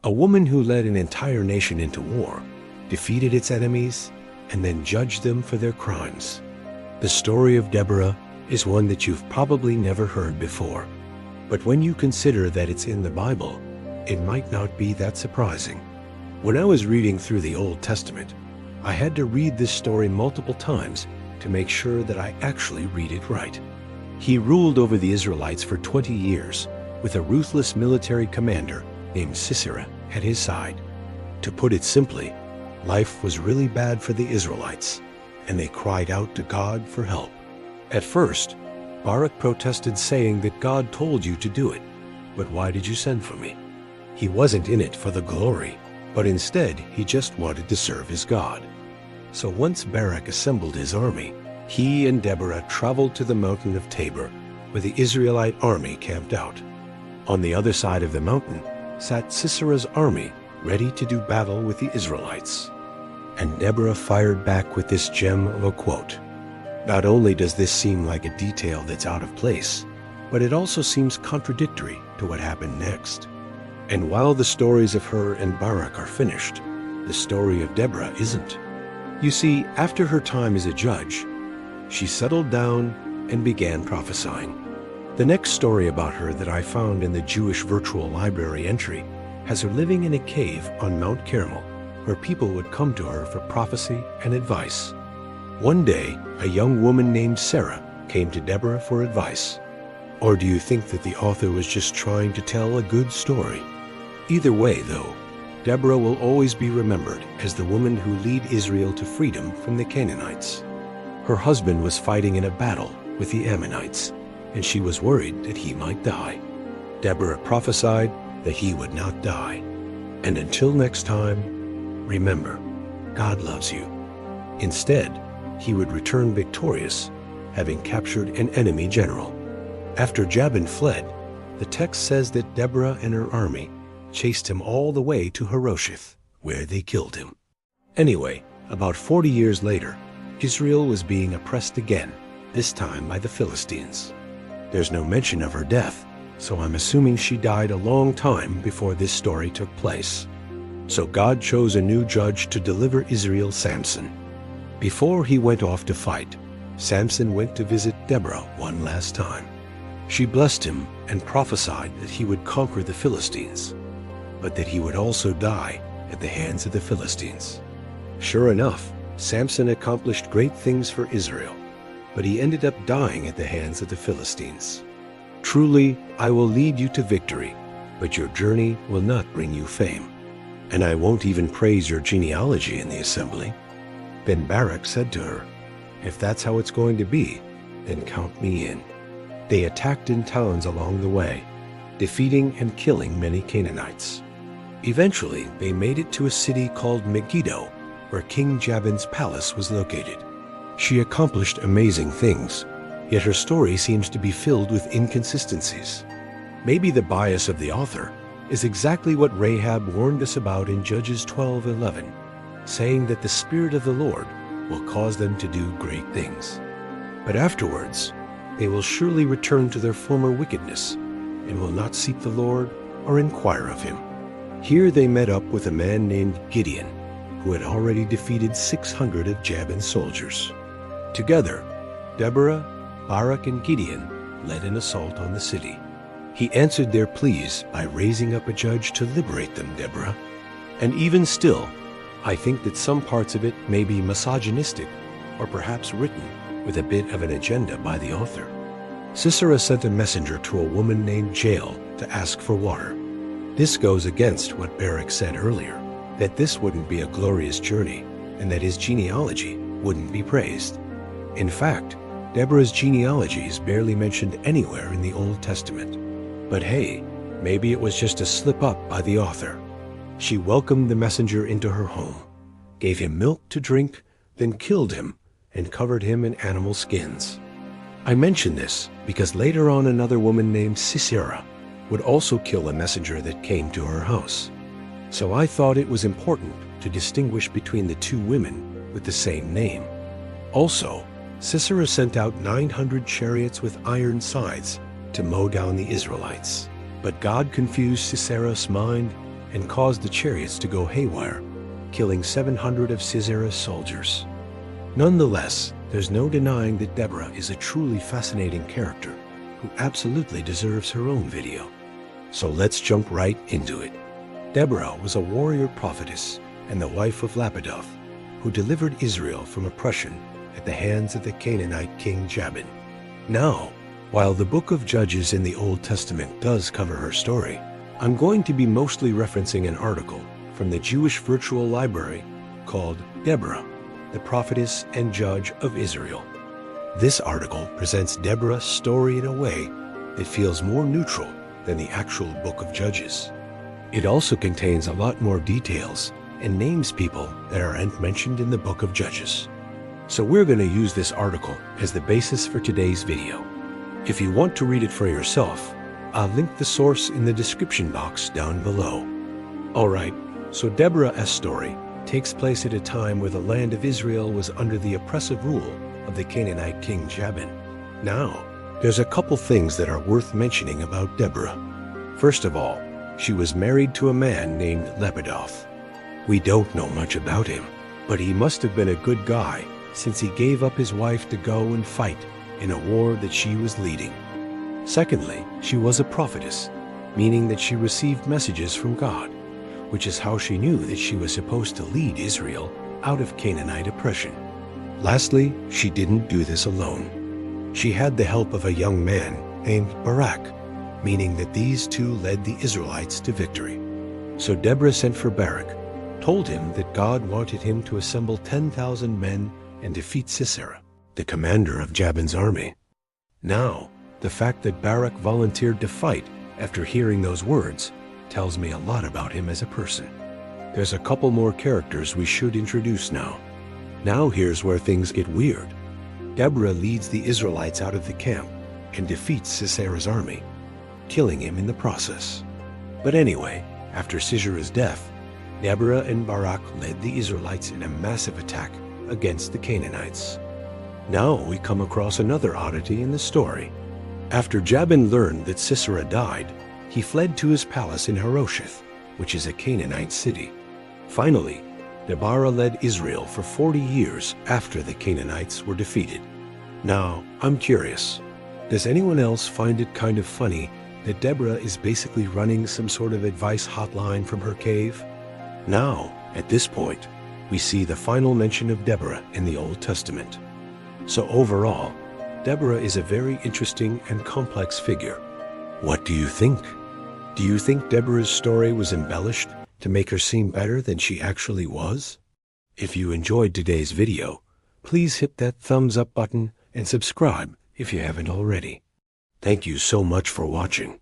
A woman who led an entire nation into war, defeated its enemies, and then judged them for their crimes. The story of Deborah is one that you've probably never heard before. But when you consider that it's in the Bible, it might not be that surprising. When I was reading through the Old Testament, I had to read this story multiple times to make sure that I actually read it right. He ruled over the Israelites for 20 years with a ruthless military commander named Sisera at his side. To put it simply, life was really bad for the Israelites, and they cried out to God for help. At first, Barak protested, saying that God told you to do it, but why did you send for me? He wasn't in it for the glory, but instead he just wanted to serve his God. So once Barak assembled his army, he and Deborah traveled to the mountain of Tabor, where the Israelite army camped out. On the other side of the mountain sat Sisera's army, ready to do battle with the Israelites. And Deborah fired back with this gem of a quote. Not only does this seem like a detail that's out of place, but it also seems contradictory to what happened next. And while the stories of her and Barak are finished, the story of Deborah isn't. You see, after her time as a judge, she settled down and began prophesying. The next story about her that I found in the Jewish Virtual Library entry has her living in a cave on Mount Carmel, where people would come to her for prophecy and advice. One day, a young woman named Sarah came to Deborah for advice. Or do you think that the author was just trying to tell a good story? Either way, though, Deborah will always be remembered as the woman who led Israel to freedom from the Canaanites. Her husband was fighting in a battle with the Ammonites, and she was worried that he might die. Deborah prophesied that he would not die. And until next time, remember, God loves you. Instead, he would return victorious, having captured an enemy general. After Jabin fled, the text says that Deborah and her army chased him all the way to Harosheth, where they killed him. Anyway, about 40 years later, Israel was being oppressed again, this time by the Philistines. There's no mention of her death, so I'm assuming she died a long time before this story took place. So God chose a new judge to deliver Israel, Samson. Before he went off to fight, Samson went to visit Deborah one last time. She blessed him and prophesied that he would conquer the Philistines, but that he would also die at the hands of the Philistines. Sure enough, Samson accomplished great things for Israel, but he ended up dying at the hands of the Philistines. Truly, I will lead you to victory, but your journey will not bring you fame. And I won't even praise your genealogy in the assembly. Then Barak said to her, if that's how it's going to be, then count me in. They attacked in towns along the way, defeating and killing many Canaanites. Eventually, they made it to a city called Megiddo, where King Jabin's palace was located. She accomplished amazing things, yet her story seems to be filled with inconsistencies. Maybe the bias of the author is exactly what Rahab warned us about in Judges 12:11, saying that the Spirit of the Lord will cause them to do great things. But afterwards, they will surely return to their former wickedness and will not seek the Lord or inquire of him. Here they met up with a man named Gideon, who had already defeated 600 of Jabin's soldiers. Together, Deborah, Barak, and Gideon led an assault on the city. He answered their pleas by raising up a judge to liberate them, Deborah. And even still, I think that some parts of it may be misogynistic or perhaps written with a bit of an agenda by the author. Sisera sent a messenger to a woman named Jael to ask for water. This goes against what Barak said earlier, that this wouldn't be a glorious journey and that his genealogy wouldn't be praised. In fact, Deborah's genealogy is barely mentioned anywhere in the Old Testament. But hey, maybe it was just a slip-up by the author. She welcomed the messenger into her home, gave him milk to drink, then killed him and covered him in animal skins. I mention this because later on another woman named Sisera would also kill a messenger that came to her house. So I thought it was important to distinguish between the two women with the same name. Also, Sisera sent out 900 chariots with iron scythes to mow down the Israelites. But God confused Sisera's mind, and caused the chariots to go haywire, killing 700 of Sisera's soldiers. Nonetheless, there's no denying that Deborah is a truly fascinating character who absolutely deserves her own video. So let's jump right into it. Deborah was a warrior prophetess and the wife of Lapidoth, who delivered Israel from oppression at the hands of the Canaanite king Jabin. Now, while the book of Judges in the Old Testament does cover her story, I'm going to be mostly referencing an article from the Jewish Virtual Library called Deborah, the Prophetess and Judge of Israel. This article presents Deborah's story in a way that feels more neutral than the actual book of Judges. It also contains a lot more details and names people that aren't mentioned in the book of Judges. So we're going to use this article as the basis for today's video. If you want to read it for yourself, I'll link the source in the description box down below. Alright, so Deborah's story takes place at a time where the land of Israel was under the oppressive rule of the Canaanite king Jabin. Now, there's a couple things that are worth mentioning about Deborah. First of all, she was married to a man named Lapidoth. We don't know much about him, but he must have been a good guy since he gave up his wife to go and fight in a war that she was leading. Secondly, she was a prophetess, meaning that she received messages from God, which is how she knew that she was supposed to lead Israel out of Canaanite oppression. Lastly, she didn't do this alone. She had the help of a young man named Barak, meaning that these two led the Israelites to victory. So Deborah sent for Barak, told him that God wanted him to assemble 10,000 men and defeat Sisera, the commander of Jabin's army. Now, the fact that Barak volunteered to fight after hearing those words tells me a lot about him as a person. There's a couple more characters we should introduce now. Now here's where things get weird. Deborah leads the Israelites out of the camp and defeats Sisera's army, killing him in the process. But anyway, after Sisera's death, Deborah and Barak led the Israelites in a massive attack against the Canaanites. Now we come across another oddity in the story. After Jabin learned that Sisera died, he fled to his palace in Harosheth, which is a Canaanite city. Finally, Deborah led Israel for 40 years after the Canaanites were defeated. Now, I'm curious, does anyone else find it kind of funny that Deborah is basically running some sort of advice hotline from her cave? Now, at this point, we see the final mention of Deborah in the Old Testament. So overall, Deborah is a very interesting and complex figure. What do you think? Do you think Deborah's story was embellished to make her seem better than she actually was? If you enjoyed today's video, please hit that thumbs up button and subscribe if you haven't already. Thank you so much for watching.